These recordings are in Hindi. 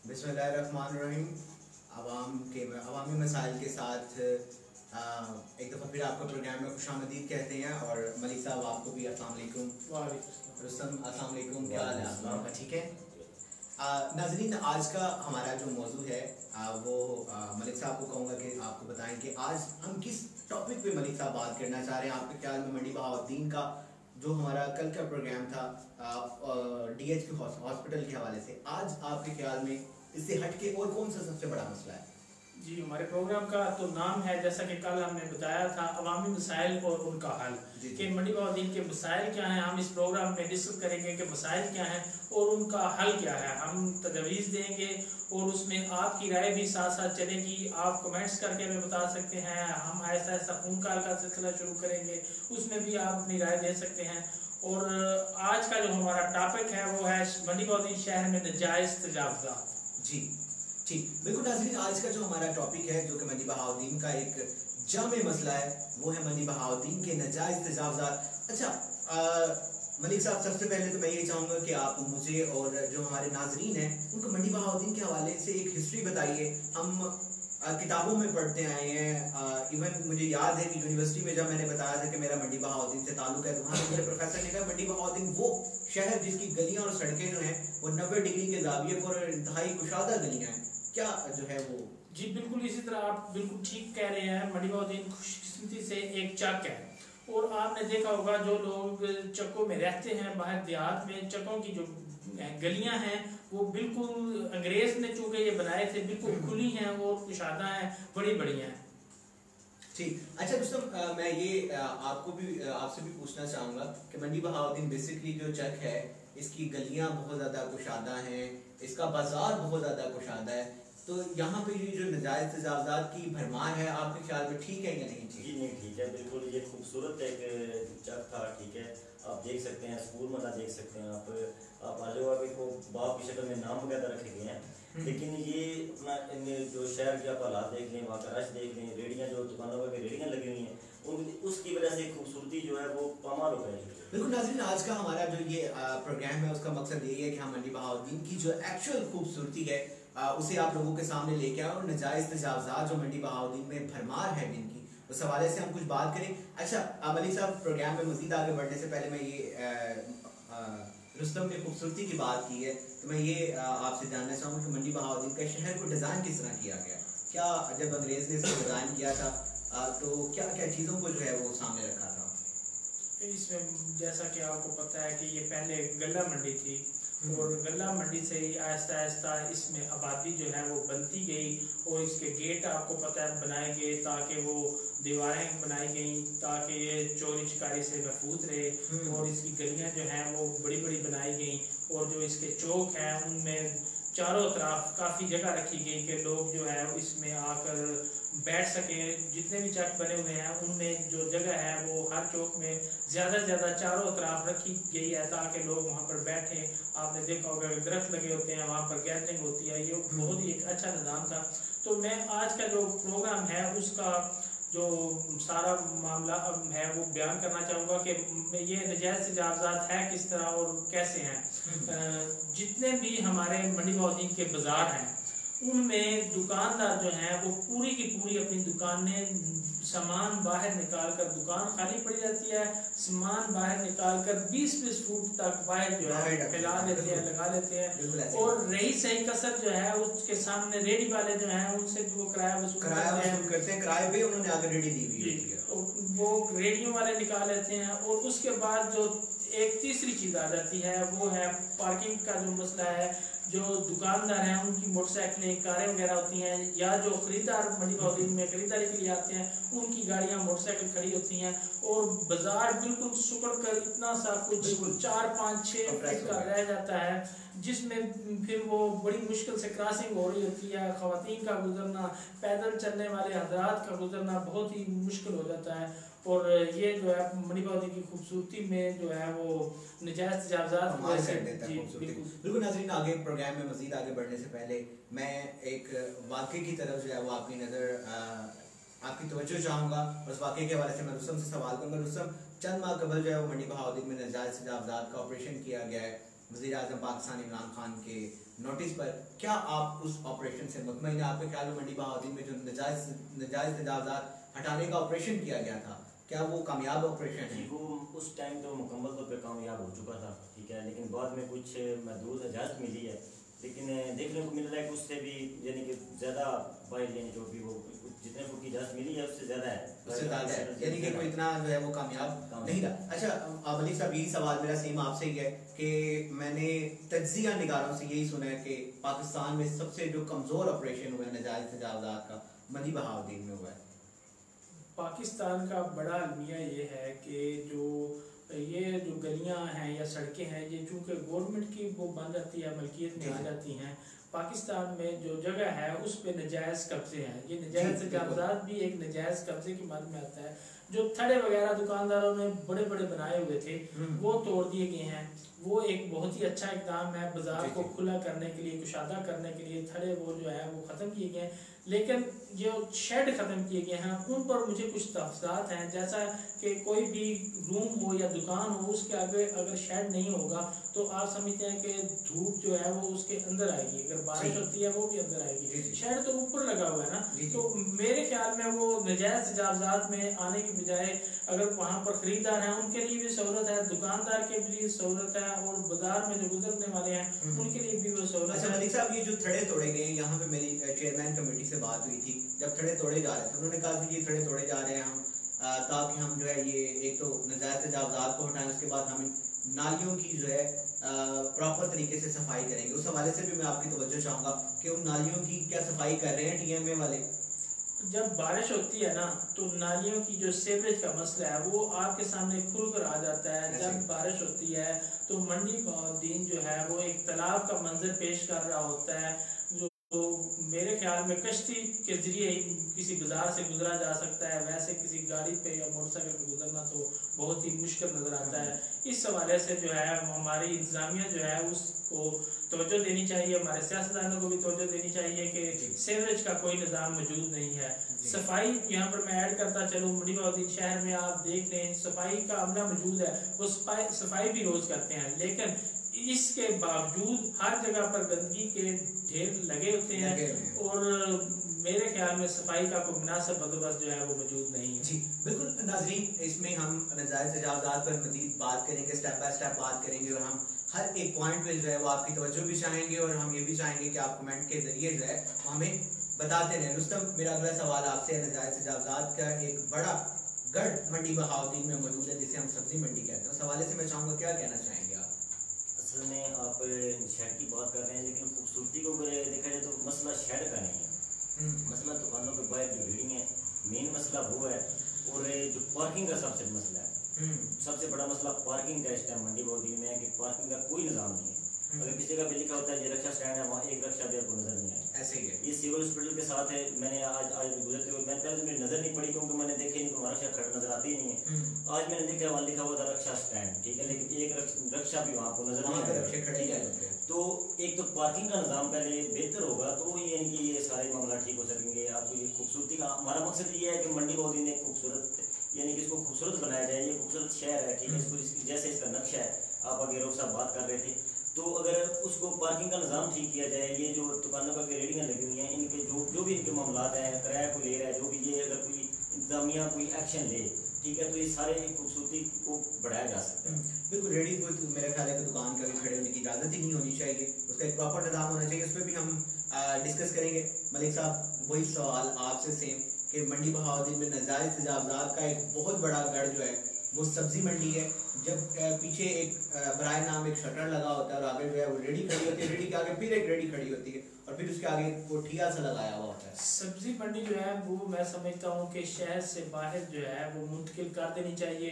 बिस्मिल्लाहिर्रहमानिर्रहीम। अवामी मसाइल के साथ एक दफ़ा फिर आपका प्रोग्राम में खुशामदीद कहते हैं। और मलिक साहब आपको भी अस्सलाम वालेकुम। रुस्तम अस्सलाम वालेकुम, क्या हाल है आपका? ठीक है। नाज़रीन, आज का हमारा जो मौजू है वो मलिक साहब को कहूँगा कि आपको बताएं कि आज हम किस टॉपिक पे मलिक साहब बात करना चाह रहे हैं। आपके ख्याल में मंडी बहाउद्दीन का जो हमारा कल का प्रोग्राम था DH हॉस्पिटल के हवाले से, आज आपके ख्याल में इससे हटके और कौन सा सबसे बड़ा मसला है? जी, हमारे प्रोग्राम का तो नाम है, जैसा कि कल हमने बताया था, अवामी मसाइल और उनका हल। कि मंडी बहाउद्दीन के मसाइल क्या हैं, हम इस प्रोग्राम में डिस्कस करेंगे कि मसाइल क्या हैं और उनका हल क्या है। हम तजवीज़ देंगे और उसमें आपकी राय भी साथ साथ चलेगी। आप कमेंट्स करके हमें बता सकते हैं। हम ऐसा ऐसा फ़ोन कॉल का सिलसिला शुरू करेंगे, उसमें भी आप अपनी राय दे सकते हैं। और आज का जो हमारा टॉपिक है वो है मंडी बहाउद्दीन शहर में नाजायज़ तजावुज़ात। जी ठीक, बिल्कुल नाज़रीन, आज का जो हमारा टॉपिक है जो कि मंडी बहाउद्दीन का एक जामे मसला है, वो है मंडी बहाउद्दीन के नाजायज़ तजावुज़ात। अच्छा मलिक साहब, सबसे पहले तो मैं ये चाहूँगा कि आप मुझे और जो हमारे नाज़रीन हैं उनको मंडी बहाउद्दीन के हवाले से एक हिस्ट्री बताइए। हम किताबों में पढ़ते आए हैं। इवन मुझे याद है कि यूनिवर्सिटी में जब मैंने बताया था कि मेरा मंडी बहाउद्दीन से ताल्लुक है, तो वहाँ पे मेरे प्रोफेसर ने कहा मंडी बहाउद्दीन वो शहर जिसकी गलियाँ और सड़कें जो हैं वो 90 डिग्री के ज़ाविये पर इंतहाई कुशादा गलियाँ हैं, क्या जो है वो? जी बिल्कुल, इसी तरह आप बिल्कुल ठीक कह रहे हैं। मंडी बहाउद्दीन खुशकिस्मती से एक चक है। और आपने देखा होगा जो लोग चकों में रहते हैं बाहर देहात में, चकों की जो गलियां हैं वो बिल्कुल अंग्रेज ने चूंकि ये बनाए थे, बिल्कुल खुली हैं और कुशादा हैं, बड़ी बड़ी हैं। ठीक, अच्छा दोस्तों, मैं ये आपको भी आपसे भी पूछना चाहूँगा कि मंडी बहाउद्दीन बेसिकली जो चक है इसकी गलियाँ बहुत ज़्यादा कुशादा हैं, इसका बाजार बहुत ज़्यादा कुशादा है, तो यहाँ पे ये जो नाजायज़ तजावुज़ात की भरमार है, आपके ख्याल में ठीक है या नहीं ठीक? जी नहीं ठीक है, बिल्कुल ये खूबसूरत एक चक था। ठीक है, आप देख सकते हैं, स्कूल मतलब देख सकते हैं आप आ जाओ। अभी को बाप की शक्ल में नाम वगैरह रखे गए हैं, लेकिन ये अपना जो शहर के आप हालात देख लें, वहाँ का रश देख लें, रेडियाँ जो दुकानों पर रेडियाँ लगी हुई हैं, उसकी वजह से खूबसूरती जो है वो पामाल हो गई। बिल्कुल नाज़रीन, आज का हमारा जो ये प्रोग्राम है उसका मकसद यही है कि हम मंडी बहाउद्दीन की जो एक्चुअल खूबसूरती है उसे आप लोगों के सामने लेके आए और नाजायज़ तजावुज़ात जो मंडी बहाउद्दीन में भरमार है जिनकी, उस हवाले से हम कुछ बात करें। अच्छा मलिक साहब, प्रोग्राम में मज़ीद आगे बढ़ने से पहले मैं ये रुस्तम ने खूबसूरती की बात की है, तो मैं ये आपसे जानना चाहूँगा कि मंडी बहाउद्दीन का शहर को डिज़ाइन किस तरह किया गया? क्या जब अंग्रेज़ ने इसको डिज़ाइन किया था तो क्या क्या चीज़ों को जो है वो सामने रखा था? इसमें जैसा कि आपको पता है कि ये पहले गल्ला मंडी थी और गल्ला मंडी से ही आहिस्ता आहिस्ता इसमें आबादी जो है वो बनती गई और इसके गेट आपको पता है बनाए गए ताकि वो दीवारें बनाई गई ताकि ये चोरी चिकारी से महफूज रहे। और इसकी गलियां जो हैं वो बड़ी बड़ी बनाई गई और जो इसके चौक हैं उनमें चारों तरफ काफ़ी जगह रखी गई कि लोग जो है इसमें आकर बैठ सकें। जितने भी चक बने हुए हैं उनमें जो जगह है वो हर चौक में ज़्यादा से ज़्यादा चारों तरफ रखी गई है ताकि लोग वहाँ पर बैठें। आपने देखा होगा कि दरख्त लगे होते हैं, वहाँ पर गैदरिंग होती है, ये बहुत ही एक अच्छा निज़ाम था। तो मैं आज का जो प्रोग्राम है उसका जो सारा मामला है वो बयान करना चाहूँगा कि ये नाजायज़ तजावुज़ात है किस तरह और कैसे हैं। जितने भी हमारे मंडी बहाउद्दीन के बाज़ार हैं उनमें दुकानदार जो हैं वो पूरी की पूरी अपनी दुकानें सामान बाहर निकाल कर, दुकान खाली पड़ी रहती है, सामान बाहर निकाल कर 20-20 फुट तक बाहर जो है फैला देते हैं, लगा लेते हैं। और रही सही कसर जो है उसके सामने रेडी वाले जो हैं उनसे भी वो किराया वसूल करते हैं। किराए पे उन्होंने आगे रेडी दी हुई है, वो रेडियो वाले निकाल लेते हैं। और उसके बाद जो एक तीसरी चीज़ आ जाती है वो है पार्किंग का जो मसला है। जो दुकानदार हैं उनकी मोटरसाइकिलें, कारें वगैरह होती हैं, या जो खरीदार मंडी बहाउद्दीन में खरीदारी के लिए आते हैं उनकी गाड़ियां मोटरसाइकिल खड़ी होती हैं और बाजार बिल्कुल सुकड़ कर इतना सा कुछ 4-5-6 फीट का रह जाता है जिसमें फिर वो बड़ी मुश्किल से क्रॉसिंग हो रही होती है। ख़वातीन का गुजरना, पैदल चलने वाले हज़रात का गुजरना बहुत ही मुश्किल हो जाता है। और ये जो है मंडी बहाउद्दीन की खूबसूरती में जो है वो नाजायज़ तजावुज़ात। बिल्कुल नाज़रीन, आगे प्रोग्राम में मज़ीद आगे बढ़ने से पहले मैं एक वाक़े की तरफ जो है वो आपकी नज़र आपकी तवज्जो चाहूँगा। उस वाक़े के हवाले से मैं रुस्तम से सवाल करूँगा। रुस्तम, चंद माह कबल जो है वो मंडी बहाउद्दीन में नाजायज़ तजावुज़ात का ऑपरेशन किया गया है वज़ीर आज़म पाकिस्तान इमरान खान के नोटिस पर, क्या आप उस ऑपरेशन से मुतमईन हैं? आपके ख्याल में मंडी बहाउद्दीन में जो नजायज़ तजावुज़ात हटाने का ऑपरेशन किया गया था, क्या वो कामयाब ऑपरेशन है? वो उस टाइम तो मुकम्मल तौर पे कामयाब हो चुका था, ठीक है, लेकिन बाद में कुछ महदूद इजाज़त मिली है, लेकिन देखने को मिल रहा है कि उससे भी यानी कि ज़्यादा बाइल यानी जो भी वो जितने फुट की इजाज़त मिली है उससे ज़्यादा है, उससे ज़्यादा है, यानी कि कोई इतना जो है वो कामयाब नहीं था। अच्छा मलिक साहब, यही सवाल मेरा सेम आपसे ही है कि मैंने तज्जिया निगारों से यही सुना है कि पाकिस्तान में सबसे जो कमज़ोर ऑपरेशन हुआ है नजायज़ तजावुज़ात का, मंडी बहाउद्दीन में हुआ है। पाकिस्तान का बड़ा अलमिया ये है कि ये जो गलियां हैं या सड़कें हैं, ये चूँकि गवर्नमेंट की वो बन जाती है, मलकियत में आ जाती हैं, पाकिस्तान में जो जगह है उस पे नजायज़ कब्जे हैं। ये नजायज़ तजावुज़ात भी एक नजायज़ कब्जे की मद में आता है। जो थड़े वगैरह दुकानदारों ने बड़े बड़े बनाए हुए थे वो तोड़ दिए गए हैं। वो एक बहुत ही अच्छा इकदाम है बाजार को खुला करने के लिए, कुशादा करने के लिए। थड़े वो जो है वो ख़त्म किए गए हैं, लेकिन जो शेड ख़त्म किए गए हैं उन पर मुझे कुछ तफसीलात हैं, जैसा कि कोई भी रूम हो या दुकान हो उसके आगे अगर शेड नहीं होगा तो आप समझते हैं कि धूप जो है वो उसके अंदर आएगी, अगर बारिश होती है वो भी अंदर आएगी। शेड तो ऊपर लगा हुआ है ना, तो मेरे ख्याल में वो नजायज़ तजावुज़ात में आने की बजाय अगर वहाँ पर खरीदार हैं उनके लिए भी सहूलत है, दुकानदार के लिए सहूलत है, और बाजार में जो गुजरने वाले हैं उनके लिए भी वो सहूलत है। अच्छा मलिक साहब, ये जो थड़े तोड़े गए, यहाँ पे मेरी चेयरमैन कमेटी से बात हुई थी, जब थड़े तोड़े जा रहे थे उन्होंने कहा कि ये थड़े तोड़े जा रहे हैं हम ताकि हम जो है ये एक तो नजायज़ तजावुज़ात को हटाएं, उसके बाद हम नालियों की जो है प्रॉपर तरीके से सफाई करेंगे। उस हवाले से भी मैं आपकी तवज्जो चाहूँगा कि उन नालियों की क्या सफाई कर रहे हैं TMA वाले? जब बारिश होती है ना तो नालियों की जो सीवरेज का मसला है वो आपके सामने खुलकर आ जाता है। जब बारिश होती है तो मंडी बहाउद्दीन जो है वो एक तालाब का मंजर पेश कर रहा होता है, जो तो मेरे ख्याल में कश्ती के जरिए ही किसी बाजार से गुजरा जा सकता है, वैसे किसी गाड़ी पे या मोटरसाइकिल पे गुजरना तो बहुत ही मुश्किल नज़र आता है। इस हवाले से जो है हमारी इंतजामिया जो है उसको तवज्जो देनी चाहिए, हमारे सियासतदानों को भी तवज्जो देनी चाहिए कि सीवरेज का कोई निज़ाम मौजूद नहीं है। सफाई यहाँ पर मैं ऐड करता चलूँ, मंडी बहाउद्दीन शहर में आप देख लें सफाई का अमला मौजूद है, वो सफाई भी रोज़ करते हैं, लेकिन इसके बावजूद हर जगह पर गंदगी के ढेर लगे होते हैं और मेरे ख्याल में सफाई का कोई मुनासिब बंदोबस्त जो है वो मौजूद नहीं है। जी बिल्कुल नाज़रीन, इसमें हम नजायज़ तजावुज़ात पर मज़ीद बात करेंगे, स्टेप बाय स्टेप बात करेंगे, और हम हर एक पॉइंट पे जो है वो आपकी तवज्जो भी चाहेंगे, और हम ये भी चाहेंगे कि आप कमेंट के जरिए जो है वो हमें बताते रहें। रुस्तम, मेरा अगला सवाल आपसे है, नजायज़ तजावुज़ात का एक बड़ा गढ़ मंडी बहाउद्दीन में मौजूद है जिसे हम सब्जी मंडी कहते हैं, उस हवाले से मैं चाहूँगा क्या कहना चाहेंगे आप? असल में आप शेड की बात कर रहे हैं, लेकिन खूबसूरती को देखा जाए तो मसला शेड का नहीं है, मसला दुकानों के बाहर जो रेडिंग है मेन मसला वो है, और जो पार्किंग का सबसे मसला है, सबसे बड़ा मसला पार्किंग का इस टाइम मंडी बहाउद्दीन में है कि पार्किंग का कोई निज़ाम नहीं है। अगर किसी जगह पे लिखा होता है ये रक्षा स्टैंड है, वहाँ एक रक्षा भी आपको नजर नहीं आएगा। ऐसे ही है ये सिविल हॉस्पिटल के साथ है। मैंने आज गुजरते हुए मैंने पहले तो मेरी नजर नहीं पड़ी क्योंकि मैंने देखे नहीं, वहाँ रक्षा खड़ा नजर आती ही नहीं है। आज मैंने देखा वहाँ लिखा हुआ था रक्षा स्टैंड, ठीक है, लेकिन एक रक्षा भी वहाँ को नजर नहीं आएगा। तो एक तो पार्किंग का निज़ाम पहले बेहतर होगा तो यानी कि ये सारे मामला ठीक हो सकेंगे। आपको ये खूबसूरती का हमारा मकसद ये है कि मंडी बहाउद्दीन एक खूबसूरत यानी कि इसको खूबसूरत बनाया जाए। ये खूबसूरत शहर है, ठीक है, इसको जैसे इसका नक्शा है, आप आगे रोक साहब बात कर रहे थे, तो अगर उसको पार्किंग का निज़ाम ठीक किया जाए, ये जो दुकानों का रेडिंग लगी हुई हैं इनके जो भी इनके मामलात हैं, किराया को ले रहा है जो भी, ये अगर कोई इंतजामिया कोई एक्शन ले, ठीक है, तो ये सारे खूबसूरती को बढ़ाया जा सकता है। बिल्कुल, रेडी को मेरा ख्याल है कि दुकान का भी खड़े होने की इजाज़त ही नहीं होनी चाहिए, उसका एक प्रॉपर निज़ाम होना चाहिए। उस पर भी हम डिस्कस करेंगे। मलिक साहब, वही सवाल आपसे सेम कि मंडी बहाउद्दीन में नजायज़ तजावुज़ात का एक बहुत बड़ा गढ़ जो है वो सब्जी मंडी है। जब पीछे एक बराए नाम एक शटर लगा होता है और आगे जो है वो रेडी खड़ी होती है, रेडी के आगे फिर एक रेडी खड़ी होती है और फिर उसके आगे वो ठिया सा लगाया हुआ होता है। सब्जी मंडी जो है वो मैं समझता हूँ कि शहर से बाहर जो है वो मुंतकिल कर देनी चाहिए,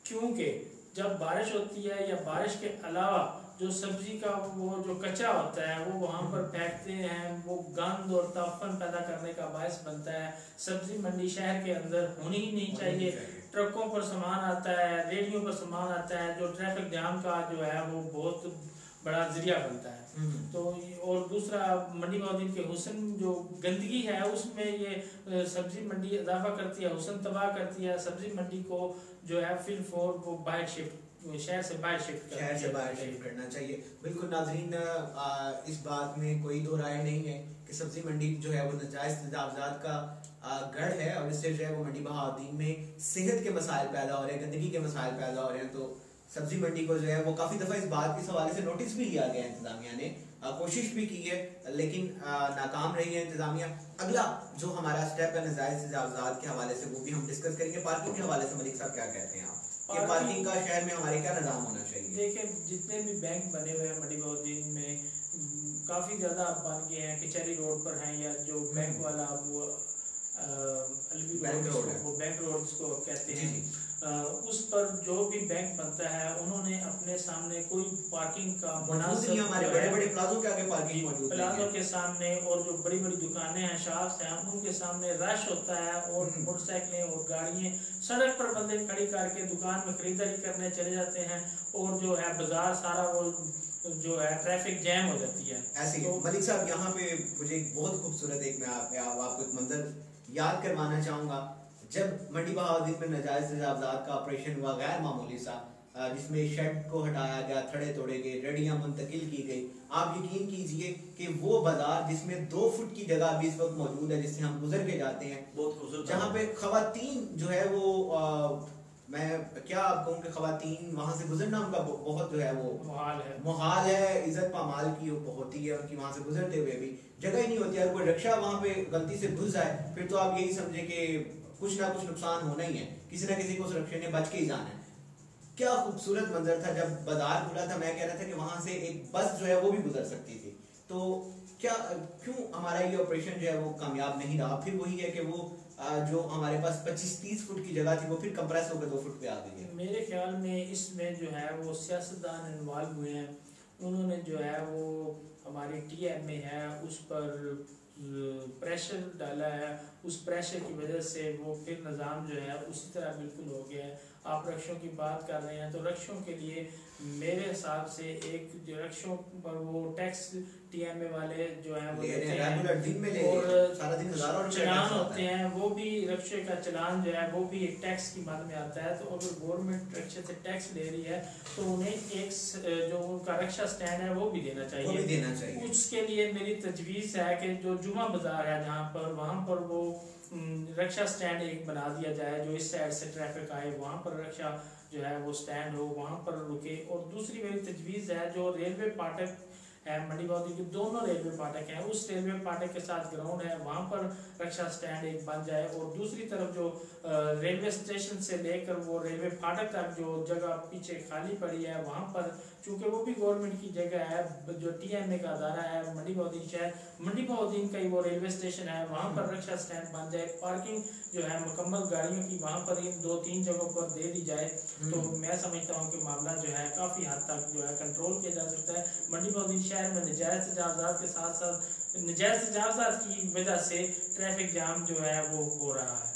क्योंकि जब बारिश होती है या बारिश के अलावा जो सब्जी का वो जो कच्चा होता है वो वहाँ पर फेंकते हैं, वो गंद और तापन पैदा करने का बायस बनता है। सब्जी मंडी शहर के अंदर होनी ही नहीं चाहिए। ट्रकों पर सामान आता है, रेडियो पर सामान आता है, जो ट्रैफिक जाम का जो है वो बहुत बड़ा जरिया बनता है। तो और दूसरा मंडी बहाउद्दीन के हुस्न जो गंदगी है उसमें ये सब्जी मंडी इजाफा करती है, हुस्न तबाह करती है। सब्जी मंडी को जो है फिल फोर वो बाहर शिफ्ट शहर से बाहर शिफ्ट करना चाहिए। बिल्कुल नाजरीन, इस बात में कोई दो राय नहीं है कि सब्जी मंडी जो है वो नजायज तजावजात का गढ़ है, और इससे जो है वो मंडी बहाउद्दीन में सेहत के मसाइल पैदा हो रहे हैं, गंदगी के मसाइल पैदा हो रहे हैं। तो सब्जी मंडी को जो है वो काफ़ी दफ़ा इस बात के हवाले से नोटिस भी लिया गया है, इंतजामिया ने कोशिश भी की है, लेकिन नाकाम रही है इंतजामिया। अगला जो हमारा स्टेप है नजायज तजावजात के हवाले से, वो भी हम डिस्कस करेंगे। पार्किंग के हवाले से मलिक साहब क्या कहते हैं आप, कि पार्किंग का शहर में हमारे क्या निज़ाम होना चाहिए? देखिए, जितने भी बैंक बने हुए हैं मंडी बहाउद्दीन में, काफ़ी ज़्यादा बन गए हैं, कचहरी रोड पर हैं, या जो बैंक वाला वो अलवी रोड, वो बैंक रोड जिसको कहते हैं, उस पर जो भी बैंक बनता है उन्होंने अपने सामने कोई पार्किंग का मुनासिब, हमारे बड़े-बड़े प्लाजो के आगे पार्किंग मौजूद है, प्लाजो के सामने, और जो बड़ी-बड़ी दुकानें हैं, शॉप्स हैं, उनके सामने रश होता है, और मोटरसाइकिलें और गाड़ियाँ सड़क पर बंदे खड़ी करके दुकान में खरीदारी करने चले जाते हैं, और जो है बाजार सारा वो जो है ट्रैफिक जैम हो जाती है। ऐसे तो मलिक साहब, यहाँ पे मुझे एक बहुत खूबसूरत एक मैं आपको एक मंजर याद करवाना चाहूँगा। जब मंडी बहाउद्दीन में नाजायज तजावजात का ऑपरेशन हुआ गैर मामूली सा, जिसमें शेड को हटाया गया, थड़े तोड़े गए, रेडियां मुंतकिल की गई, आप यकीन कीजिए कि वो बाजार जिसमें 2 फुट की जगह भी इस वक्त मौजूद है, जिससे हम गुजर के जाते हैं, बहुत खूबसूरत, जहाँ पे खवातीन जो है वो मैं क्या आप कहूँ कि खवातीन वहाँ से गुजरना उनका बहुत जो है वो मुहाल है, इज्जत पामाल की होती है उनकी, वहाँ से गुजरते हुए भी जगह ही नहीं होती। अगर कोई रिक्शा वहाँ पे गलती से घुस जाए, फिर तो आप यही समझे कि कुछ ना कुछ नुकसान होना ही है, किसी ना किसी को उस रिक्शे ने बच के ही जाना है। क्या खूबसूरत मंजर था जब बाजार खुला था। मैं कह रहा था कि वहाँ से एक बस जो है वो भी गुजर सकती थी। तो क्यों हमारा ये ऑपरेशन जो है वो कामयाब नहीं रहा? फिर वही है कि वो जो हमारे पास 25-30 फुट की जगह थी वो फिर कंप्रेस होकर 2 फुट पे आ गई है। मेरे ख्याल में इसमें जो है वो सियासतदान इन्वॉल्व हुए हैं, उन्होंने जो है वो हमारी TMA है उस पर प्रेशर डाला है, उस प्रेशर की वजह से वो फिर निज़ाम जो है उसी तरह बिल्कुल हो गया है। आप रक्षों की बात कर रहे हैं, तो रक्षों के लिए मेरे हिसाब से एक जो रक्षों पर वो टैक्स TMA वाले जो हैं वो लेते हैं, और सारा दिन चलान होते हैं, वो भी रक्षे का चलान जो है वो भी एक टैक्स की मद में आता है। तो अगर गवर्नमेंट रक्षे से टैक्स ले रही है तो उन्हें एक जो उनका रक्षा स्टैंड है वो भी देना चाहिए। उसके लिए मेरी तजवीज़ है कि जो जुमा बाजार है जहाँ पर, वहाँ पर वो रक्षा स्टैंड एक बना दिया जाए, जो इस साइड से ट्रैफिक आए वहाँ पर रक्षा जो है वो स्टैंड हो, वहाँ पर रुके। और दूसरी मेरी तजवीज़ है, जो रेलवे फाटक है मंडी बहाउद्दीन के, दोनों रेलवे फाटक हैं, उस रेलवे फाटक के साथ ग्राउंड है, वहाँ पर रक्षा स्टैंड एक बन जाए। और दूसरी तरफ जो रेलवे स्टेशन से लेकर वो रेलवे फाटक तक जो जगह पीछे खाली पड़ी है, वहाँ पर चूँकि वो भी गवर्नमेंट की जगह है, जो TMA का अदारा है मंडी बहाउद्दीन शहर, मंडी बहाउद्दीन का ही वो रेलवे स्टेशन है, वहाँ पर रक्षा स्टैंड बन जाए। पार्किंग जो है मुकम्मल गाड़ियों की वहाँ पर इन 2-3 जगहों पर दे दी जाए, तो मैं समझता हूँ कि मामला जो है काफ़ी हद तक जो है कंट्रोल किया जा सकता है। मंडी बहाउद्दीन शहर में नजायज़ तजावज़ात के साथ साथ नजायज़ तजावज़ात की वजह से ट्रैफिक जाम जो है वो हो रहा है।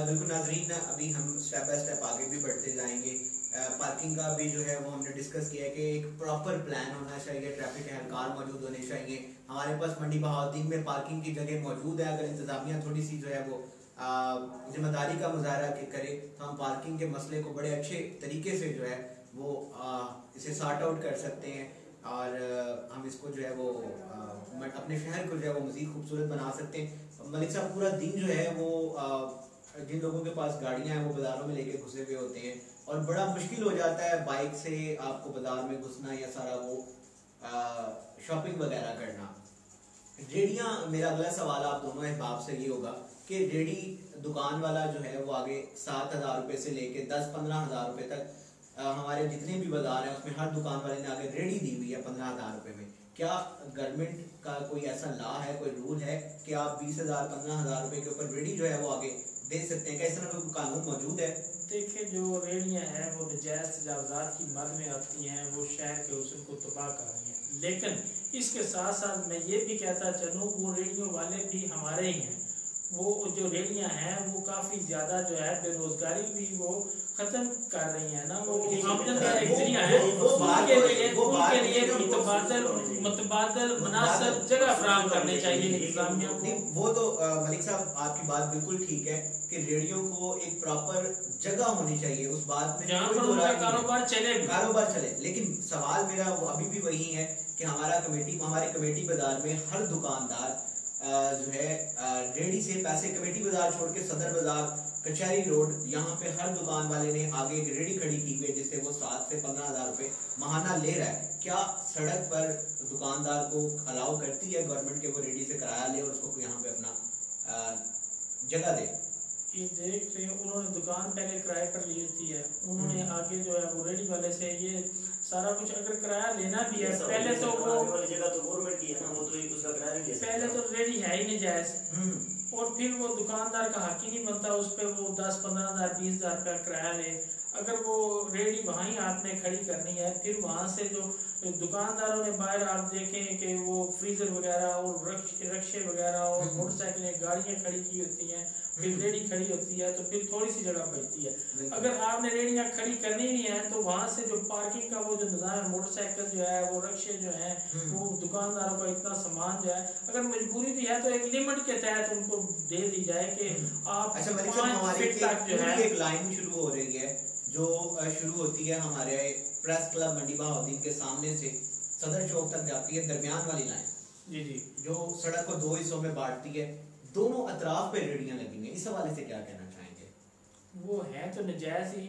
बिल्कुल नाजरीन, अभी हम स्टेप बाय स्टेप आगे भी बढ़ते जाएंगे। पार्किंग का भी जो है वो हमने डिस्कस किया है कि एक प्रॉपर प्लान होना चाहिए, ट्रैफिक एहलकार मौजूद होने चाहिए। हमारे पास मंडी बहाउद्दीन में पार्किंग की जगह मौजूद है, अगर इंतजामिया थोड़ी सी जो है वो जिम्मेदारी का मुजाहरा करे तो हम पार्किंग के मसले को बड़े अच्छे तरीके से जो है वो इसे सॉर्ट आउट कर सकते हैं, और हम इसको जो है वो अपने शहर को जो है वो मज़ीद खूबसूरत बना सकते हैं। मलिक साहब, पूरा दिन जो है वो जिन लोगों के पास गाड़ियां हैं वो बाज़ारों में लेके घुसे हुए होते हैं, और बड़ा मुश्किल हो जाता है बाइक से आपको बाज़ार में घुसना या सारा वो शॉपिंग वगैरह करना। रेडियाँ, मेरा अगला सवाल आप दोनों अहबाब से ये होगा कि रेडी दुकान वाला जो है वो आगे 7,000 रुपये से लेके 10-15 हज़ार रुपये तक हमारे जितने भी बाजार हैं उसमें हर दुकान वाले ने आगे रेडी दी हुई है 15,000 रुपये में। क्या गवर्नमेंट का कोई ऐसा लॉ है, कोई रूल है कि आप 20,000-15,000 रुपये के ऊपर रेडी जो है वो आगे दे सकते हैं? क्या इस तरह कोई कानून मौजूद है? देखिए, जो रेडियाँ हैं वो नजायज़ तजावज़ात की मद में आती हैं, वो शहर के उसूल को तबाह कर रही हैं। लेकिन इसके साथ साथ मैं ये भी कहता चलूँ, वो रेडियो वाले भी हमारे ही हैं, वो जो रेडियां हैं वो काफी ज्यादा जो है बेरोजगारी भी वो खत्म कर रही है ना, वो आमदन का एक जरिया है। उनके लिए मुतबादल मुनासिब जगह फराहम करनी चाहिए इंतजामिया को। वो तो मलिक साहब आपकी बात बिल्कुल ठीक है कि रेडियो को एक प्रॉपर जगह होनी चाहिए, उस बात में जहाँ पर उनका कारोबार चले। लेकिन सवाल मेरा अभी भी वही है कि हमारे कमेटी बाजार में हर दुकानदार जो है रेडी से पैसे, कमेटी बाजार छोड़ के सदर बाजार, कचहरी रोड, यहाँ पे हर दुकान वाले ने आगे एक रेडी खड़ी की हुई है जिससे वो 7 से 15 हज़ार रुपए महाना ले रहा है। क्या सड़क पर दुकानदार को अलाउ करती है गवर्नमेंट के वो रेडी से किराया ले और उसको यहाँ पे अपना जगह दे? ये देख रहे हैं, उन्होंने दुकान पहले किराए पर ली होती है, उन्होंने आगे जो है वो रेडी वाले से ये सारा कुछ अगर किराया लेना भी है, पहले तो वो जगह तो गवर्नमेंट की है ना, वो तो एक उसका किराया नहीं ले सकता। पहले तो रेडी है ही नहीं जायज, और फिर वो दुकानदार का हक ही नहीं बनता उस पर वो 10-15 हज़ार 20 हज़ार रुपया किराया ले। अगर वो रेडी वहाँ ही आपने खड़ी करनी है, फिर वहाँ से जो दुकानदारों ने बाहर आप देखें कि वो फ्रीजर वगैरह और रक्शे वगैरह और मोटरसाइकिलें गाड़ियाँ खड़ी की होती हैं, फिर रेडी खड़ी होती है, तो फिर थोड़ी सी जगह बचती है। अगर आपने रेडियाँ खड़ी करनी भी है तो वहाँ से जो पार्किंग का वो जो निज़ाम है, मोटरसाइकिल जो है वो रक्शे जो है वो दुकानदारों का इतना सामान जो है, अगर मजबूरी भी है तो एक लिमिट के तहत उनको दे दी जाए कि आप 5 फीट तक जो है। एक लाइन शुरू हो रही है जो शुरू होती है हमारे प्रेस क्लब मंडी बहाउद्दीन के सामने से सदर चौक तक जाती है, दरमियान वाली लाइन जी जो सड़क को 2 हिस्सों में बांटती है, दोनों अतराफ पे रेडियां लगी हैं। इस हवाले से क्या कहना चाहेंगे? वो है तो नजायज ही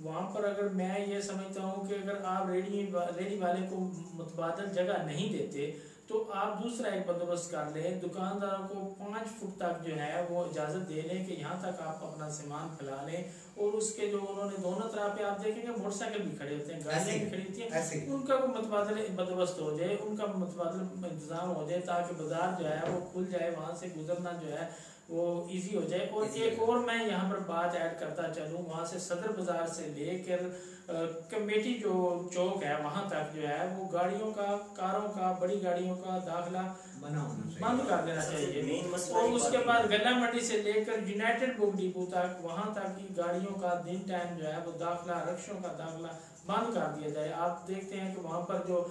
वहाँ पर। अगर मैं ये समझता हूँ कि अगर आप रेडी वाले को मुतबादल जगह नहीं देते तो आप दूसरा एक बंदोबस्त कर लें, दुकानदारों को 5 फुट तक जो है वो इजाज़त दे लें कि यहाँ तक आप अपना सामान फैला लें, और उसके जो उन्होंने दोनों तरफ पे आप देखेंगे मोटरसाइकिल भी खड़े होते हैं, गाड़ियाँ भी खड़ी होती हैं, उनका को मुतबादल बंदोबस्त हो जाए, उनका मुतबादल इंतजाम हो जाए ताकि बाजार जो है वो खुल जाए, वहाँ से गुजरना जो है वो इजी हो जाए। और एक और मैं यहाँ पर बात ऐड करता चलूँ, वहाँ से सदर बाजार से लेकर कमेटी जो चौक है वहाँ तक जो है वो गाड़ियों का, कारों का, बड़ी गाड़ियों का दाखिला बंद कर देना चाहिए। और उसके बाद गल्ला मंडी से लेकर यूनाइटेड बुक डिपो तक वहाँ तक की गाड़ियों का दिन टाइम जो है वो दाखिला, रक्षों का दाखिला बंद कर दिया जाए। आप देखते हैं कि वहाँ पर जो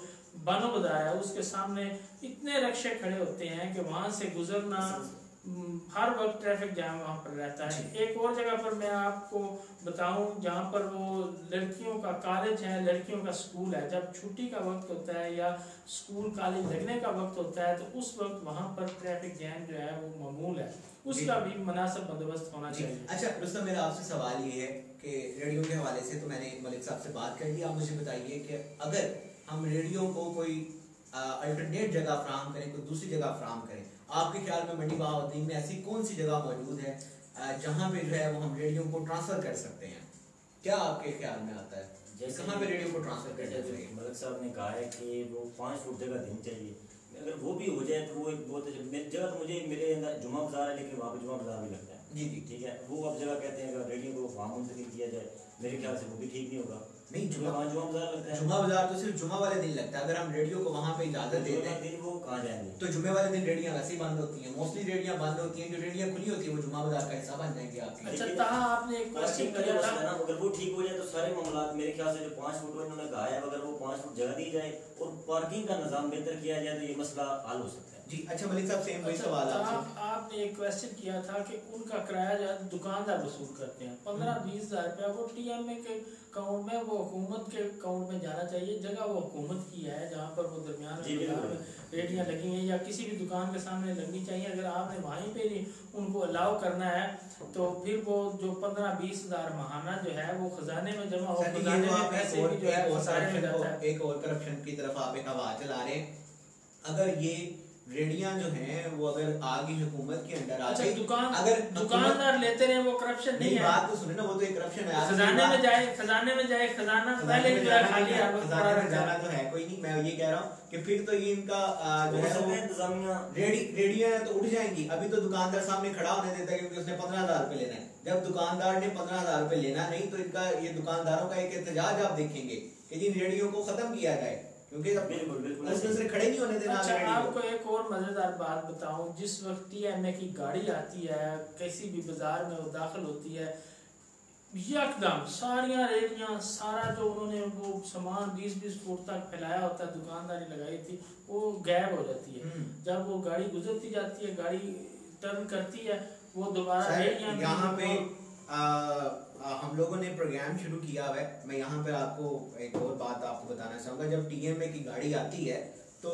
बानो बाजार है उसके सामने इतने रक्षे खड़े होते हैं कि वहाँ से गुजरना हर वक्त ट्रैफिक जाम वहाँ पर रहता है। एक और जगह पर मैं आपको बताऊं जहाँ पर वो लड़कियों का कॉलेज है, लड़कियों का स्कूल है, जब छुट्टी का वक्त होता है या स्कूल कॉलेज लगने का वक्त होता है तो उस वक्त वहाँ पर ट्रैफिक जैम जो है वो मामूल है, उसका भी मुनासिब बंदोबस्त होना चाहिए। अच्छा रुस्तम, मेरा आपसे सवाल ये है कि रेडियो के हवाले से तो मैंने मलिक साहब से बात कर ली, आप मुझे बताइए कि अगर हम रेडियो को कोई अल्टरनेट जगह फराहम करें, कोई दूसरी जगह फराहम करें, आपके ख्याल में मंडी बहाउद्दीन में ऐसी कौन सी जगह मौजूद है जहाँ पे जो है वो हम रेडियो को ट्रांसफर कर सकते हैं? क्या आपके ख्याल में आता है जैसे कहाँ पे रेडियो को ट्रांसफर कर सकते हैं? मलिक साहब ने कहा है कि वो 5 फुट जगह देनी चाहिए, अगर वो भी हो जाए तो वो एक बहुत जगह तो मुझे मेरे अंदर जुमा बाजार है, लेकिन वहाँ पे जुमा बाजार भी लगता है। जी जी ठीक है, वो अब जगह कहते हैं अगर रेडियो को वहाँ मुंतकिल किया जाए, मेरे ख्याल से वो भी ठीक नहीं होगा। नहीं, जुमा बाजार लगता है, जुमा बाजार तो सिर्फ जुमा वाले दिन लगता है। अगर हम रेडियो को वहाँ पे इजाजत देते हैं दिन वो कहाँ जाएंगे? तो जुमे वाले दिन रेडियां वैसे ही बंद होती हैं, मोस्टली रेडियां बंद होती हैं, जो रेडियां खुली होती है वो जुमा बाजार का हिस्सा बन जाएंगी आपकी। अच्छा, तहाँ आपने एक क्वेश्चन किया था ना, अगर वो ठीक हो जाए तो सारे मामला मेरे ख्याल से जो 5 फुट इन्होंने कहा है, अगर वो 5 फुट जगह दी जाए और पार्किंग का निजाम बेहतर किया जाए तो ये मसला हल हो सकता है। जी अच्छा, मलिक साहब सेम वही सवाल आपने एक क्वेश्चन किया था कि उनका किराया जो दुकानदार वसूल करते हैं 15-20 हज़ार रुपया, वो टीएमए के अकाउंट में, वो हुकूमत के अकाउंट में जाना चाहिए। जगह वो हुकूमत की है जहाँ पर वो दरमियान में रेडियाँ लगी हैं या किसी भी दुकान के सामने लगनी चाहिए। अगर आपने वहीं पे उनको अलाउ करना है तो फिर वो जो 15-20 हज़ार महाना जो है वो खजाने में जमा हो, खजाने में पैसे भी जो है वो सारे में जाता है। एक और करप्शन की तरफ आप एक हवा चला रहे हैं। अगर ये रेडियां जो हैं वो अगर आगे हुकूमत के अंडर आ गई, अगर दुकानदार लेते रहे वो करप्शन नहीं है। बात तो सुने ना, वो तो एक करप्शन है। खजाने में जाए, खजाना पहले जो है खाली है, खजाने में जाना तो है कोई नहीं। मैं ये कह रहा हूँ कि फिर तो ये इनका जो है वो रेडियां तो उठ जाएंगी। अभी तो दुकानदार सामने खड़ा होने देता है क्योंकि उसने 15,000 रुपए लेना है। जब दुकानदार ने 15,000 रुपए लेना नहीं तो इनका ये दुकानदारों का एक एहतजाज आप देखेंगे कि जिन रेडियो को खत्म किया जाए, क्योंकि बिल्कुल दूसरे खड़े नहीं होने देना। अच्छा, आपको एक और मजेदार बात बताऊं, जिस वक्त TMA की गाड़ी आती है किसी भी बाजार में वो दाखिल होती है, यकदम सारियां रेडियां, सारा जो उन्होंने वो सामान 20-20 फुट तक फैलाया होता है, दुकानदारी लगाई थी, वो गायब हो जाती है। जब वो गाड़ी गुजरती जाती है, गाड़ी टर्न करती है, वो दोबारा रेडियां यहाँ पे हम लोगों ने प्रोग्राम शुरू किया हुआ है। मैं यहाँ पे आपको एक और बात आपको बताना चाहूँगा। जब TMA की गाड़ी आती है तो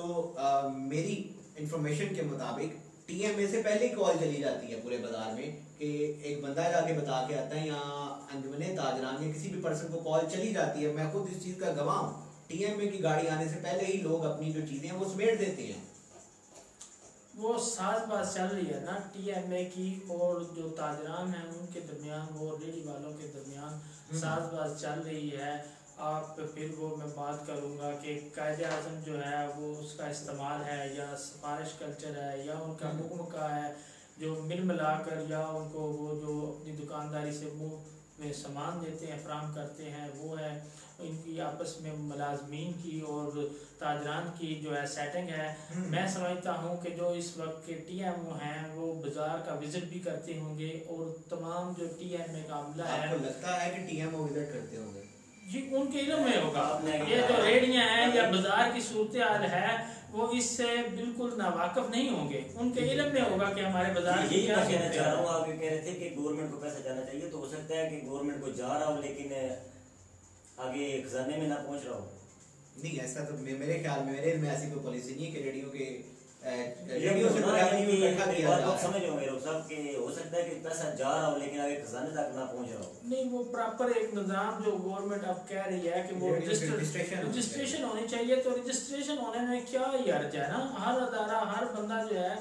मेरी इंफॉर्मेशन के मुताबिक TMA से पहले कॉल चली जाती है पूरे बाजार में कि एक बंदा जाके बता के आता है, यहाँ अंजुमने ताजरान या किसी भी पर्सन को कॉल चली जाती है। मैं खुद इस चीज़ का गवाह हूँ। TMA की गाड़ी आने से पहले ही लोग अपनी जो चीज़ें हैं वो समेट देते हैं। वो साथ बात चल रही है ना TMA की और जो ताजरान हैं उनके दरमियान, वो रेडी वालों के दरमियान साथ बात चल रही है। आप फिर वो मैं बात करूँगा कि कायदे आज़म जो है वो उसका इस्तेमाल है या सिफारिश कल्चर है या उनका हुक्म का है, जो मिल मिलाकर या उनको वो जो अपनी दुकानदारी से मुँह में सामान देते हैं, फराहम करते हैं, वो है इनकी आपस में मुलाजमीन की और ताजरान की जो है सेटिंग है। मैं समझता हूँ कि जो इस वक्त के TMO हैं वो बाजार का विजिट भी करते होंगे और तमाम जो TMA का अमला है। आपको लगता है कि TMO विजिट करते होंगे? जी, उनके इल्म में होगा। ये जो रेडियां हैं या बाजार की सूरत हाल है वो इससे बिल्कुल नावाकिफ नहीं होंगे, उनके इल्म में होगा कि हमारे बाजार यही मैं कहना चाह रहा हूँ। आप कह रहे थे कि गवर्नमेंट को पैसा जाना चाहिए, तो हो सकता है कि गवर्नमेंट को जा रहा हो लेकिन आगे खजाने में ना पहुंच रहा हो। नहीं, ऐसा तो मेरे ख्याल में, मेरे में ऐसी कोई पॉलिसी नहीं है कि रेडियो के रेडियो से समझ लो मेरे साहब कि हो सकता है कि पैसा जा रहा हो लेकिन आगे खजाने तक ना पहुंच रहा हो। नहीं, वो प्रॉपर एक निज़ाम जो गवर्नमेंट अब कह रही है कि वो रजिस्ट्रेशन होनी चाहिए, तो रजिस्ट्रेशन होने में क्या हर्ज है ना। हर अदारा, हर बंदा जो है,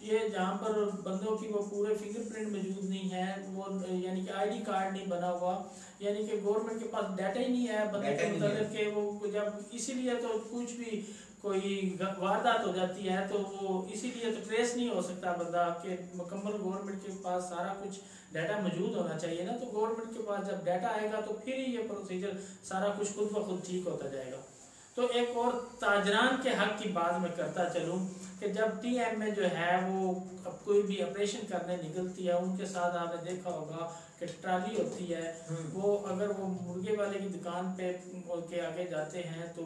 ये जहाँ पर बंदों की वो पूरे फिंगरप्रिंट मौजूद नहीं है, वो यानी कि ID कार्ड नहीं बना हुआ, यानी कि गवर्नमेंट के पास डाटा ही नहीं है बंदे के मतलब के वो जब, इसीलिए तो कुछ भी कोई वारदात हो जाती है तो वो इसीलिए तो ट्रेस नहीं हो सकता बंदा के मुकम्मल। गवर्नमेंट के पास सारा कुछ डाटा मौजूद होना चाहिए ना, तो गवर्नमेंट के पास जब डाटा आएगा तो फिर ही ये प्रोसीजर सारा कुछ खुद ब खुद ठीक होता जाएगा। तो एक और ताजरान के हक की बात मैं करता चलूँ कि जब TMA जो है वो अब कोई भी ऑपरेशन करने निकलती है, उनके साथ आपने देखा होगा कि ट्राली होती है, वो अगर वो मुर्गे वाले की दुकान पे के आगे जाते हैं तो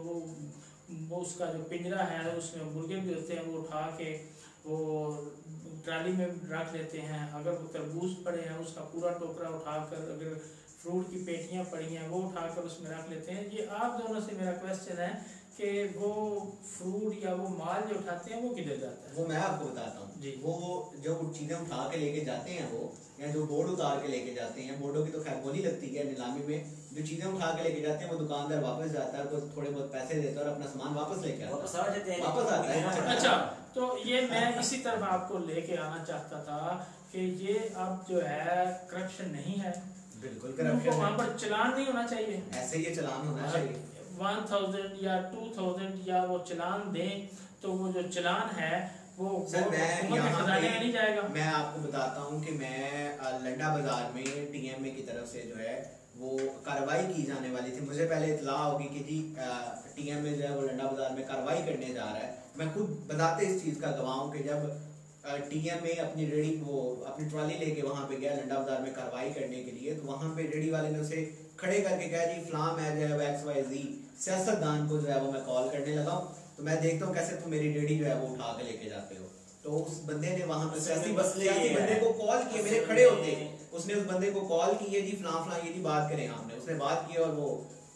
वो उसका जो पिंजरा है उसमें मुर्गे भी होते हैं, वो उठा के वो ट्राली में रख लेते हैं। अगर वो तरबूज पड़े हैं उसका पूरा टोकरा उठाकर, अगर फ्रूट की पेटियां पड़ी हैं वो उठाकर उसमें रख लेते हैं। ये आप दोनों से मेरा क्वेश्चन है कि वो फ्रूट या वो माल जो उठाते हैं वो किधर जाता है? वो मैं आपको बताता हूँ जी। वो जो चीजें उठा के लेके जाते हैं वो, या जो बोर्ड उतार के लेके जाते हैं, बोर्डों की तो खैर बोली लगती है नीलामी में, जो चीजें उठा के लेके जाते हैं वो दुकानदार वापस जाता है, कुछ थोड़े बहुत पैसे देता है और अपना सामान वापस लेके वापस आता है। अच्छा, तो ये मैं इसी तरफ आपको लेके आना चाहता था कि ये अब जो है करप्शन नहीं है, बिल्कुल करप्शन, वहाँ पर चलान नहीं होना चाहिए, ऐसे ही चलान होना चाहिए। 1000 या 2000 या वो चलान दें तो वो जो चलान है वो सर मैं यहाँ पे नहीं जाएगा। मैं आपको बताता हूँ कि मैं लंडा बाजार में TMA की तरफ से जो है वो कार्रवाई की जाने वाली थी। मुझे पहले इतला होगी कि जी TMA जो है वो लंडा बाजार में कार्रवाई करने जा रहा है। मैं खुद बताते इस चीज़ का गवाह हूँ कि जब TMA अपनी रेडी वो अपनी ट्रॉली लेके वहाँ पे गया लंडा बाजार में कार्रवाई करने के लिए, तो वहाँ पे रेडी वाले ने उसे खड़े करके कहा जी फलां मैं जो है XYZ सियासतदान को जो है वो मैं कॉल करने लगा हूँ, तो मैं देखता हूँ कैसे तुम मेरी रेडी जो है वो उठा के लेके जाते हो। तो उस बंदे ने वहाँ पे सियासी बंदे को कॉल किए, मेरे खड़े होते, उसने उस बंदे को कॉल की है जी फलां ये जी बात करें हमने, उसने बात की और वो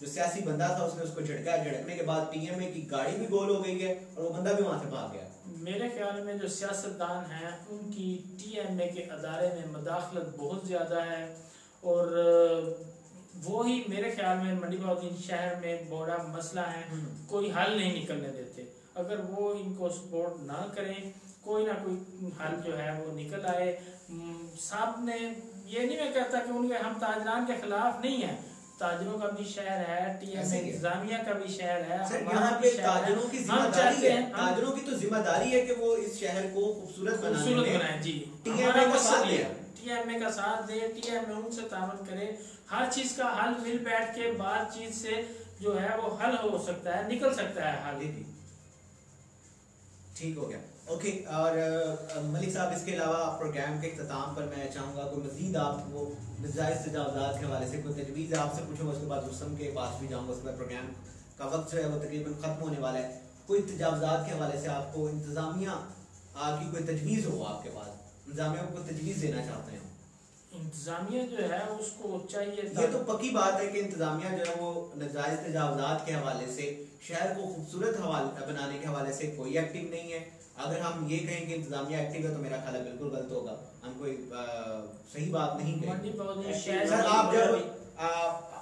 जो सियासी बंदा था उसने उसको झटका, झटकने के बाद TMA की गाड़ी भी गोल हो गई है और वो बंदा भी वहाँ से भाग गया। मेरे ख्याल में जो सियासतदान हैं उनकी TMA के अदारे में मदाखलत बहुत ज़्यादा है और वो ही मेरे ख्याल में मंडी बहाउद्दीन शहर में बड़ा मसला है, कोई हल नहीं निकलने देते। अगर वो इनको सपोर्ट ना करें, कोई ना कोई हल जो है वो निकल आए। साहब ने ये नहीं मैं कहता कि उनके हम ताजरान के खिलाफ नहीं है, ताजरों का भी शहर है, TMA इंतजामिया का भी शहर है, यहाँ पे ताजरों की जिम्मेदारी है, ताजरों की तो जिम्मेदारी है कि वो इस शहर को खूबसूरत बनाए जी। TMA का साथ दे, TMA का साथ दे, TMA उनसे तावन करे, हर चीज का हल मिल बैठ के बातचीत से जो है वो हल हो सकता है, निकल सकता है हल। ठीक हो गया, ओके। और मलिक साहब, इसके अलावा प्रोग्राम के इख्तिताम पर मैं चाहूँगा कोई मज़ीद आप वो नजायज़ तजावुज़ात के हवाले से कोई तजवीज़ आपसे पूछूँगा, उसके बाद रुस्तम के पास भी जाऊँगा, उसके बाद प्रोग्राम का वक्त जो है वो तकरीबन ख़त्म होने वाला है। कोई तजावुज़ात के हवाले से आपको इंतज़ामिया की कोई तजवीज़ हो आपके पास, इंतज़ामिया को कोई तजवीज़ देना चाहते हैं? इंतजामिया जो है उसको चाहिए, ये तो पक्की बात है कि इंतजामिया जो है वो नजायज़ तजावुज़ात के हवाले से, शहर को खूबसूरत बनाने के हवाले से कोई एक्टिव नहीं है। अगर हम ये कहें कि इंतजामिया एक्टिव है तो मेरा ख्याल है बिल्कुल गलत होगा, हम कोई सही बात नहीं कहेंगे। सर, आप जब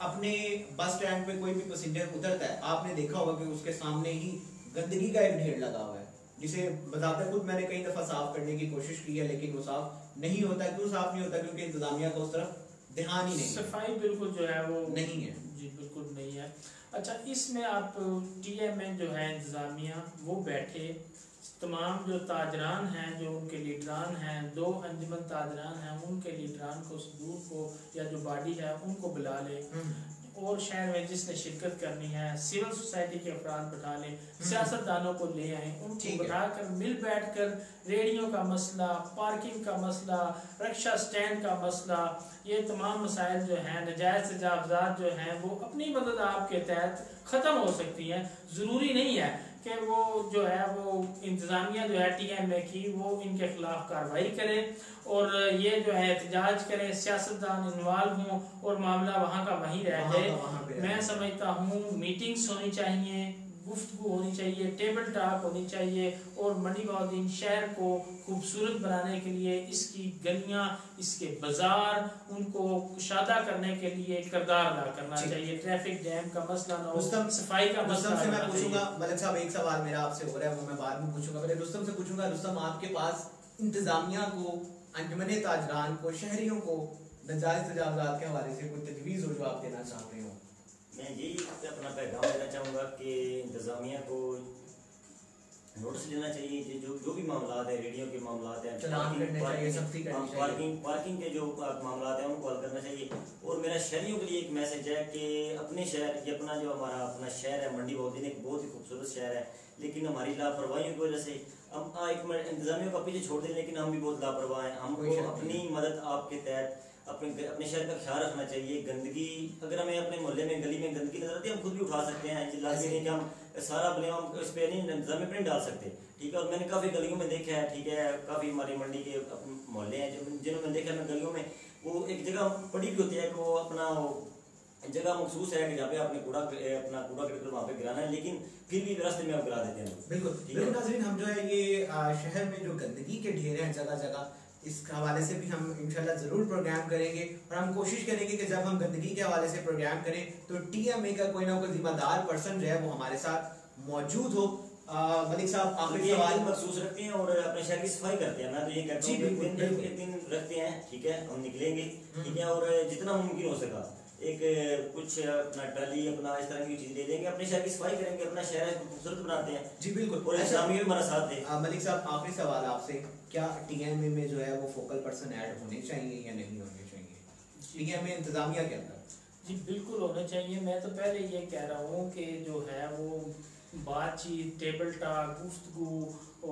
अपने बस स्टैंड पे कोई भी पैसेंजर उतरता है, आपने देखा होगा कि उसके सामने ही गंदगी का एक ढेर लगा हुआ है, जिसे बताते खुद मैंने कई दफ़ा साफ करने की कोशिश की है, लेकिन वो साफ नहीं होता। क्यों साफ नहीं होता? क्योंकि इंतजामिया को उस तरफ ध्यान ही नहीं, सफाई बिल्कुल जो है वो नहीं है। जी बिल्कुल नहीं है। अच्छा, इसमें आप TMA जो है इंतजामिया वो बैठे, तमाम जो ताजरान हैं, जो उनके लीडरान हैं, 2 अंजुमन ताजरान हैं, उनके लीडरान को, उस ग्रुप को या जो बॉडी है उनको बुला ले, और शहर में जिसने शिरकत करनी है सिविल सोसाइटी के अफराद बैठा लें, सियासतदानों को ले आए, उनको बैठाकर मिल बैठकर रेडियो का मसला, पार्किंग का मसला, रक्षा स्टैंड का मसला, ये तमाम मसाइल जो हैं, नजायज़ तजावुज़ात जो हैं वो अपनी मदद आपके तहत ख़त्म हो सकती हैं। ज़रूरी नहीं है कि वो जो है वो इंतज़ामिया जो है TMA की वो इनके खिलाफ कार्रवाई करे और ये जो है एहतजाज करें, सियासतदान इन्वॉल्व हों और मामला वहाँ का वहीं रह जाए। मैं समझता हूँ मीटिंग्स होनी चाहिए, गुफ्तगू होनी चाहिए, टेबल टॉक होनी चाहिए, और मंडी बहाउद्दीन शहर को खूबसूरत बनाने के लिए इसकी गलियाँ, इसके बाजार, उनको कुशादा करने के लिए किरदार अदा करना चाहिए। ट्रैफिक जैम का मसला ना हो, सफाई का मसला से मैं पूछूंगा। मलिक साहब, एक सवाल मेरा आपसे हो रहा है, वो मैं बाद में पूछूंगा, पहले रुस्तम से पूछूंगा। रुस्तम, आपके पास इंतजामिया को, अंजुमन ताजरान को, शहरियों को नजायज़ तजावुज़ात के हवाले से कोई तजवीज़ हो जो आप देना चाहते हो? मैं यही अपना पैगाम देना चाहूँगा कि इंतज़ामिया को नोटिस लेना चाहिए, जो भी मामला है, रेडियो के मामला हैं, पार्किंग के जो मामला हैं उनको हल करना चाहिए। और मेरा शहरियों के लिए एक मैसेज है कि अपने शहर, ये अपना जो हमारा अपना शहर है मंडी बहाउद्दीन एक बहुत ही खूबसूरत शहर है, लेकिन हमारी लापरवाहियों की वजह से हम एक मिनट इंतजामिया को पीछे छोड़ दें, लेकिन हम भी बहुत लापरवाह हैं। हमको अपनी मदद आपके तहत अपने शहर का ख्याल रखना चाहिए। गंदगी, अगर हमें अपने मोहल्ले में, गली में गंदगी नजर आती है, हम खुद भी उठा सकते हैं, लाजमी नहीं कि हम सारा ब्लेम इस पे नहीं, इंतजामिया पे नहीं डाल सकते, ठीक है। और मैंने काफ़ी गलियों में देखा है, ठीक है, काफ़ी हमारी मंडी के मोहल्ले हैं जिन्होंने देखा है, मैं गलियों में वो एक जगह पड़ी भी होती है कि वो अपना जगह मखसूस है कि जहाँ पे अपना कूड़ा करकट वहाँ पे गिराना है, लेकिन फिर भी रास्ते में आप गिरा देते हैं। बिल्कुल नाज़रीन, हम जो है ये शहर में जो गंदगी के ढेर हैं जगह जगह, इस हवाले से भी हम इंशाल्लाह ज़रूर प्रोग्राम करेंगे, और हम कोशिश करेंगे कि जब हम गंदगी के हवाले से प्रोग्राम करें तो TMA का कोई ना कोई जिम्मेदार पर्सन जो है वो हमारे साथ मौजूद हो। मलिक साहब, आखिरी सवाल। महसूस रखते हैं और अपने शहर की सफाई करते हैं। मैं तो ये कहता हूँ एक दिन रखते हैं, ठीक है, हम निकलेंगे, ठीक है, और जितना मुमकिन हो सका एक कुछ अपना ट्राली, अपना इस तरह की चीज ले लेंगे, अपने शहर की सफाई करेंगे, अपना शहर को खूबसूरत बनाते हैं। जी बिल्कुल, और इस्लामी भी हमारा साथ है। मलिक साहब, आखिरी सवाल आपसे, क्या TMA में जो है वो फोकल पर्सन ऐड होने चाहिए या नहीं होने चाहिए TMA इंतजामिया के अंदर? जी बिल्कुल होने चाहिए। मैं तो पहले ये कह रहा हूँ कि जो है वो बातचीत, टेबल टॉक, गुफ्तगू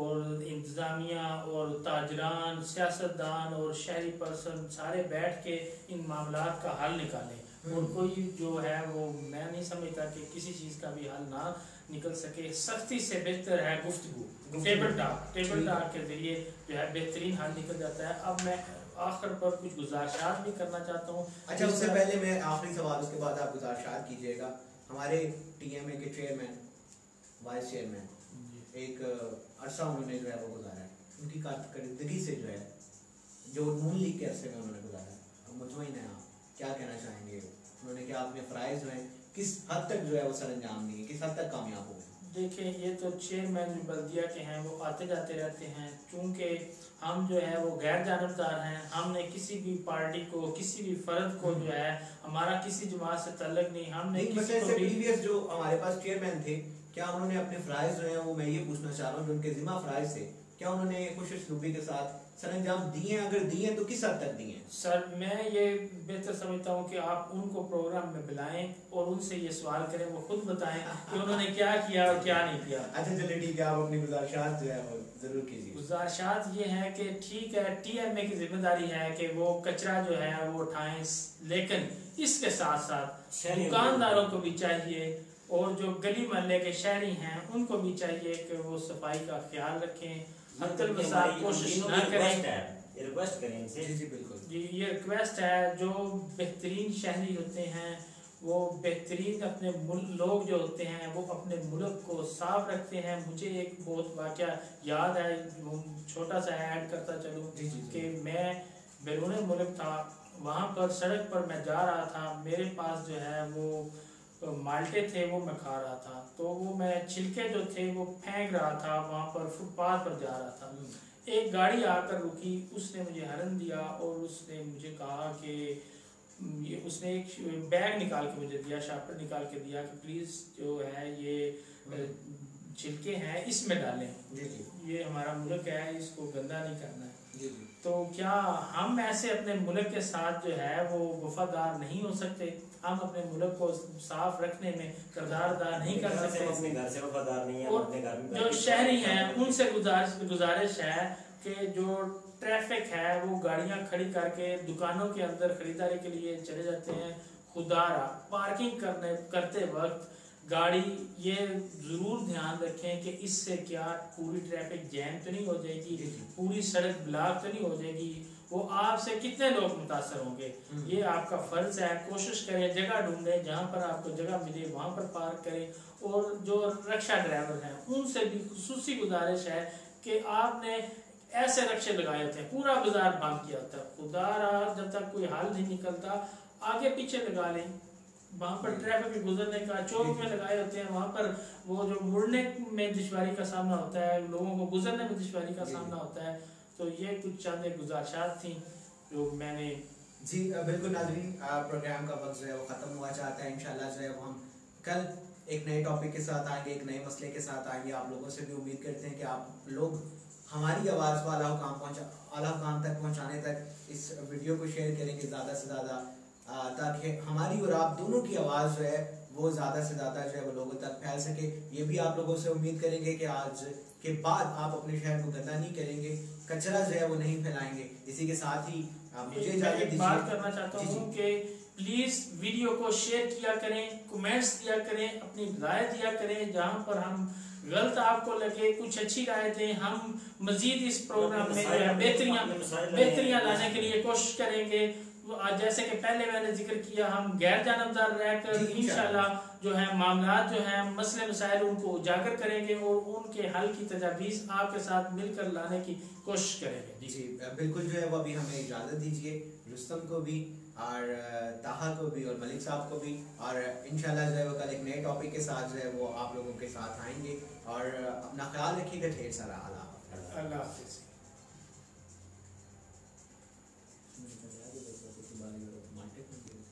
और इंतज़ामिया और ताजरान, सियासतदान और शहरी पर्सन सारे बैठ के इन मामलात का हल निकालें। और कोई जो है वो, मैं नहीं समझता कि किसी चीज़ का भी हल ना निकल सके। सख्ती से बेहतर है गुफ्तगू, टेबल टॉक के ज़रिए जो है बेहतरीन हल निकल जाता है। अब मैं आखिर पर कुछ गुजारिशात भी करना चाहता हूँ। अच्छा, उससे पहले मैं आखिरी सवाल, उसके बाद आप गुजारिशात कीजिएगा। हमारे TMA के चेयरमैन, वाइस चेयरमैन, एक अरसा उन्होंने जो है वो गुजारा है, उनकी कारकर्दगी से जो है, जो नून लीग के अरसे में उन्होंने गुजारा है, अब मुतमईन है, आप क्या कहना चाहेंगे? उन्होंने क्या अपने फ़राइज़ जो हैं किस हद तक जो है वो सर अंजाम दिए, किस हद तक कामयाब हुए? देखिए, ये तो चेयरमैन जो बल्दिया के हैं वो आते जाते रहते हैं, चूँकि हम जो है वो गैर जानबदार हैं। हमने किसी भी पार्टी को, किसी भी फर्द को जो है, हमारा किसी जमात से तल्लुक नहीं, हमने किसी को भी प्रीवियस जो हमारे पास चेयरमैन थे, क्या उन्होंने अपने फ़राइज़ जो हैं वो, मैं ये पूछना चाह रहा हूँ, जो उनके ज़िम्मा फ़राइज़ थे, क्या उन्होंने खुश उसलूबी के साथ सरंजाम दिए हैं? अगर दिए हैं तो किस हद तक दिए हैं? सर मैं ये बेहतर समझता हूँ कि आप उनको प्रोग्राम में बुलाएं और उनसे ये सवाल करें, वो खुद बताएं कि उन्होंने क्या किया और क्या नहीं किया। अच्छा चलिए ठीक है, आप अपनी गुजारिशात जो है वो जरूर कीजिए। गुजारिशात ये है कि ठीक है TMA की जिम्मेदारी है कि वो कचरा जो है वो उठाएं, लेकिन इसके साथ साथ दुकानदारों को भी चाहिए और जो गली मोहल्ले के शहरी हैं उनको भी चाहिए कि वो सफाई का ख्याल रखें, कोशिश ना करें। रिक्वेस्ट करें इनसे। जी जी बिल्कुल जी, ये रिक्वेस्ट है। जो बेहतरीन शहरी होते हैं वो बेहतरीन अपने लोग जो होते हैं वो अपने मुल्क को साफ रखते हैं। मुझे एक बहुत वाक़या याद है, छोटा सा ऐड करता चलूँ कि मैं बैरून मुल्क था, वहाँ पर सड़क पर मैं जा रहा था, मेरे पास जो है वो माल्टे थे, वो मैं खा रहा था, तो वो मैं छिलके जो थे वो फेंक रहा था, वहाँ पर फुटपाथ पर जा रहा था। एक गाड़ी आकर रुकी, उसने मुझे हॉर्न दिया और उसने मुझे कहा कि उसने एक बैग निकाल के मुझे दिया, शार्पनर निकाल के दिया कि प्लीज़ जो है ये छिलके हैं इसमें डालें, ये हमारा मुल्क है, इसको गंदा नहीं करना है। तो क्या हम ऐसे अपने मुल्क के साथ जो है वो वफादार नहीं हो सकते? हम अपने मुल्क को साफ रखने में किरदार अदा नहीं कर सकते? अपने घर से वफादार नहीं है, और अपने घर में जो शहरी हैं उनसे गुजारिश है कि जो ट्रैफिक है वो गाड़ियां खड़ी करके दुकानों के अंदर खरीदारी के लिए चले जाते हैं, खुदारा पार्किंग करते वक्त गाड़ी ये जरूर ध्यान रखें कि इससे क्या पूरी ट्रैफिक जैम तो नहीं हो जाएगी, पूरी सड़क ब्लॉक तो नहीं हो जाएगी, वो आपसे कितने लोग मुतासर होंगे। ये आपका फर्ज है। कोशिश करें, जगह ढूंढें, जहाँ पर आपको जगह मिले वहाँ पर पार्क करें। और जो रिक्शा ड्राइवर हैं उनसे भी खुसूसी गुजारिश है कि आपने ऐसे रिक्शे लगाए होते हैं, पूरा बाजार बंद किया होता है, खुदारा जब तक कोई हल नहीं निकलता आगे पीछे लगा लें, वहाँ पर ट्रैफिक गुजरने का चौक में लगाए होते हैं, वहाँ पर वो जो मुड़ने में दुश्वारी का सामना होता है, लोगों को गुजरने में दुश्वारी का सामना होता है। तो ये कुछ चंद गुजारिशात थी जो मैंने। जी बिल्कुल नाज़रीन, प्रोग्राम का वक्त जो है वो ख़त्म हुआ चाहता है। इंशाल्लाह जो है वो हम कल एक नए टॉपिक के साथ आएंगे, एक नए मसले के साथ आएंगे। आप लोगों से भी उम्मीद करते हैं कि आप लोग हमारी आवाज़ को आला हुकाम तक पहुँचाने तक इस वीडियो को शेयर करेंगे ज़्यादा से ज़्यादा, ताकि हमारी और आप दोनों की आवाज़ जो है वो ज़्यादा से ज़्यादा जो है वो लोगों तक फैल सके। ये भी आप लोगों से उम्मीद करेंगे कि आज के बाद आप अपने शहर को गंदा नहीं करेंगे, कचरा जो है वो नहीं फैलाएंगे। इसी के साथ ही मुझे एक बात करना चाहता हूँ कि प्लीज़ वीडियो को शेयर किया करें, कमेंट्स दिया करें, अपनी राय दिया करें। जहाँ पर हम गलत आपको लगे कुछ अच्छी राय दें, हम मजीद इस प्रोग्राम में बेहतरियाँ लाने के लिए कोशिश करेंगे। जैसे कि पहले मैंने जिक्र किया, हम गैर जानबदार रहकर इंशाल्लाह जो है मामलात जो है मसले मसाइल उनको उजागर करेंगे और उनके हल की तजावीज़ आपके साथ मिलकर लाने की कोशिश करेंगे। जी बिल्कुल, जो है वो अभी हमें इजाज़त दीजिए, रुस्तम को भी और ताहा को भी और मलिक साहब को भी, और इंशाल्लाह जो है वो कल एक नए टॉपिक के साथ जो है वो आप लोगों के साथ आएंगे। और अपना ख्याल रखिएगा। ढेर सारा अल्लाह हाफ़िज़।